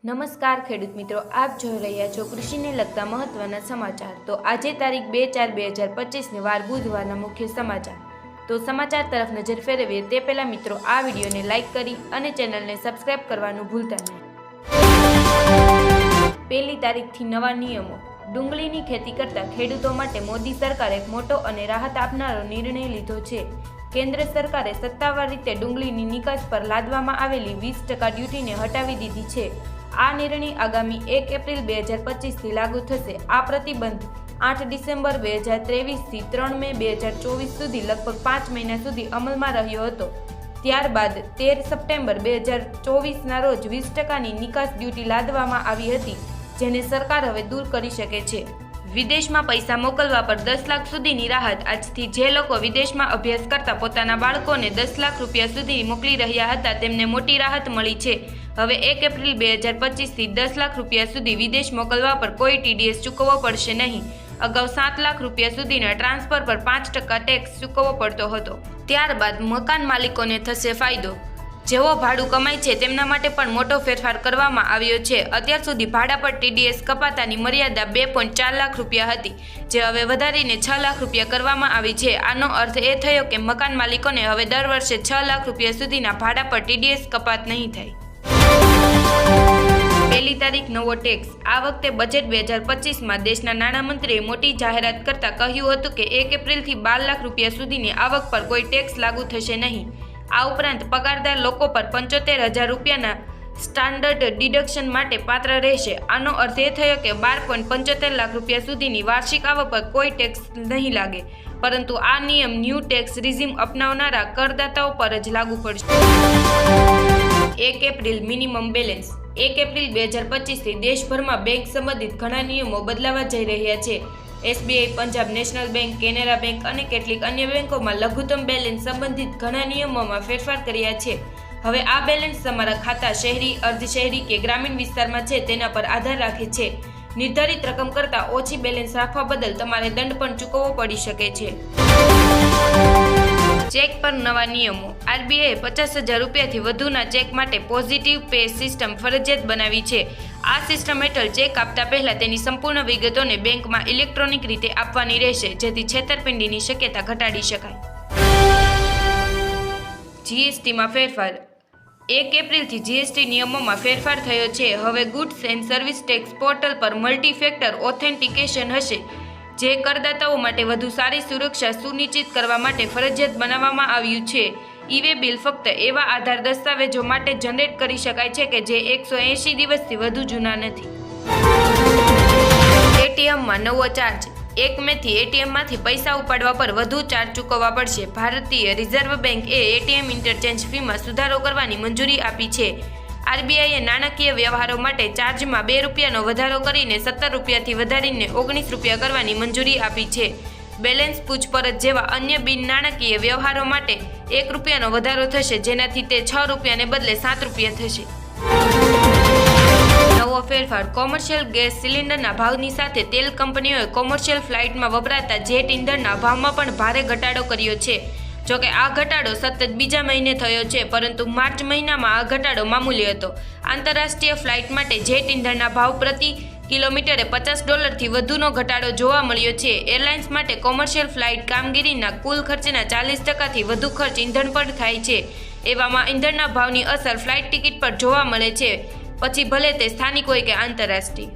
નમસ્કાર ખેડૂત મિત્રો, આપ જોઈ રહ્યા છો કૃષિને લગતા મહત્વના સમાચાર। તો આજે તારીખ 2/4/2025 વાર બુધવારના મુખ્ય સમાચાર। તો સમાચાર તરફ નજર ફેરવીએ તે પહેલા મિત્રો આ વિડીયોને લાઇક કરી અને ચેનલને સબસ્ક્રાઇબ કરવાનું ભૂલતા નહીં। પહેલી તારીખથી નવા નિયમો। ડુંગળીની ખેતી કરતા ખેડૂતો માટે મોદી સરકારે એક મોટો અને રાહત આપનારો નિર્ણય લીધો છે। કેન્દ્ર સરકારે સત્તાવાર રીતે ડુંગળીની નિકાસ પર લાદવામાં આવેલી 20% ડ્યુટીને હટાવી દીધી છે। આ નિર્ણય આગામી 1 એપ્રિલ 2025થી લાગુ થશે। આ પ્રતિબંધ 8 ડિસેમ્બર 2023 થી 3 મે 2024 સુધી લગભગ 5 મહિના સુધી અમલમાં રહ્યો હતો। ત્યારબાદ 13 સપ્ટેમ્બર 2024ના રોજ 20%ની નિકાસ ડ્યુટી લાદવામાં આવી હતી, જેને સરકાર હવે દૂર કરી શકે છે। વિદેશમાં પૈસા મોકલવા પર 10 લાખ સુધીની રાહત। આજથી જે લોકો વિદેશમાં અભ્યાસ કરતા પોતાના બાળકોને 10 લાખ રૂપિયા સુધી મોકલી રહ્યા હતા, તેમને મોટી રાહત મળી છે। હવે 1 એપ્રિલ 2025થી 10 લાખ રૂપિયા સુધી વિદેશ મોકલવા પર કોઈ TDS ચૂકવવો પડશે નહીં। અગાઉ 7 લાખ રૂપિયા સુધીના ટ્રાન્સફર પર 5% ટેક્સ ચૂકવવો પડતો હતો। ત્યારબાદ મકાન માલિકોને થશે ફાયદો। જેઓ ભાડું કમાય છે તેમના માટે પણ મોટો ફેરફાર કરવામાં આવ્યો છે। અત્યાર સુધી ભાડા પર TDS કપાતાની મર્યાદા 2.4 લાખ રૂપિયા હતી, જે હવે વધારીને 6 લાખ રૂપિયા કરવામાં આવી છે। આનો અર્થ એ થયો કે મકાન માલિકોને હવે દર વર્ષે 6 લાખ રૂપિયા સુધીના ભાડા પર TDS કપાત નહીં થાય। પહેલી તારીખ નવો ટેક્સ। આ વખતે બજેટ 2025માં દેશના નાણામંત્રીએ મોટી જાહેરાત કરતા કહ્યું હતું કે 1 એપ્રિલથી 12 લાખ રૂપિયા સુધીની આવક પર કોઈ ટેક્સ લાગુ થશે નહીં। આ ઉપરાંત પગારદાર લોકો પર 75,000 રૂપિયાના સ્ટાન્ડર્ડ ડિડક્શન માટે પાત્ર રહેશે। આનો અર્થ એ થયો કે 12.75 લાખ રૂપિયા સુધીની વાર્ષિક આવક પર કોઈ ટેક્સ નહીં લાગે, પરંતુ આ નિયમ ન્યૂ ટેક્સ રિઝીમ અપનાવનારા કરદાતાઓ પર જ લાગુ પડશે। 1 એપ્રિલ મિનિમમ બેલેન્સ। 1 એપ્રિલ 2025થી દેશભરમાં બેંક સંબંધિત ઘણા નિયમો બદલાવા જઈ રહ્યા છે। SBI, Punjab national bank, Canara bank અને કેટલીક અન્ય બેંકોમાં લઘુત્તમ બેલેન્સ સંબંધિત ઘણા નિયમોમાં ફેરફાર કર્યા છે। હવે આ બેલેન્સ તમારા ખાતા શહેરી, અર્ધશહેરી કે ગ્રામીણ વિસ્તારમાં છે તેના પર આધાર રાખે છે। નિર્ધારિત રકમ કરતાં ઓછી બેલેન્સ રાખવા બદલ તમારે દંડ પણ ચૂકવવો પડી શકે છે। ચેક પર નવા નિયમો। RBIએ 50,000 રૂપિયાથી વધુના ચેક માટે પોઝિટિવ પે સિસ્ટમ ફરજિયાત બનાવી છે। આ સિસ્ટમ હેઠળ ચેક આપતા પહેલા તેની સંપૂર્ણ વિગતોને બેંકમાં ઇલેક્ટ્રોનિક રીતે આપવાની રહેશે, જેથી છેતરપિંડીની શક્યતા ઘટાડી શકાય। GSTમાં ફેરફાર। 1 એપ્રિલથી GST નિયમોમાં ફેરફાર થયો છે। હવે goods and service tax portal પર મલ્ટી ફેક્ટર ઓથેન્ટિકેશન હશે, જે કરદાતાઓ માટે વધુ સારી સુરક્ષા સુનિશ્ચિત કરવા માટે ફરજિયાત બનાવવામાં આવ્યું છે। ઈ-વે બિલ ફક્ત એવા આધાર દસ્તાવેજો માટે જનરેટ કરી શકાય છે કે જે 180 દિવસથી વધુ જૂના નથી। ATMમાં નવો ચાર્જ। 1 મેથી ATMમાંથી પૈસા ઉપાડવા પર વધુ ચાર્જ ચૂકવવા પડશે। ભારતીય રિઝર્વ બેંકે ATM ઇન્ટરચેન્જ ફીમાં સુધારો કરવાની મંજૂરી આપી છે। RBIએ નાણાકીય વ્યવહારો માટે ચાર્જમાં 2 રૂપિયાનો વધારો કરીને 17 રૂપિયાથી વધારીને 19 રૂપિયા કરવાની મંજૂરી આપી છે। બેલેન્સ પૂછપરછ જેવા અન્ય બિન નાણાકીય વ્યવહારો માટે 1 રૂપિયાનો વધારો થશે, જેનાથી તે 6 રૂપિયાને બદલે 7 રૂપિયા થશે। નવો ફેરફાર। કોમર્શિયલ ગેસ સિલિન્ડરના ભાવની સાથે તેલ કંપનીઓએ કોમર્શિયલ ફ્લાઇટમાં વપરાતા જેટ ઇંધણના ભાવમાં પણ ભારે ઘટાડો કર્યો છે। જોકે આ ઘટાડો સતત બીજા મહિને થયો છે, પરંતુ માર્ચ મહિનામાં આ ઘટાડો મામૂલી હતો। આંતરરાષ્ટ્રીય ફ્લાઇટ માટે જેટ ઇંધણના ભાવ પ્રતિ કિલોમીટરે $50થી વધુનો ઘટાડો જોવા મળ્યો છે। એરલાઇન્સ માટે કોમર્શિયલ ફ્લાઇટ કામગીરીના કુલ ખર્ચના 40%થી વધુ ખર્ચ ઇંધણ પર થાય છે। એવામાં ઇંધણના ભાવની અસર ફ્લાઇટ ટિકિટ પર જોવા મળે છે, પછી ભલે તે સ્થાનિક હોય કે આંતરરાષ્ટ્રીય।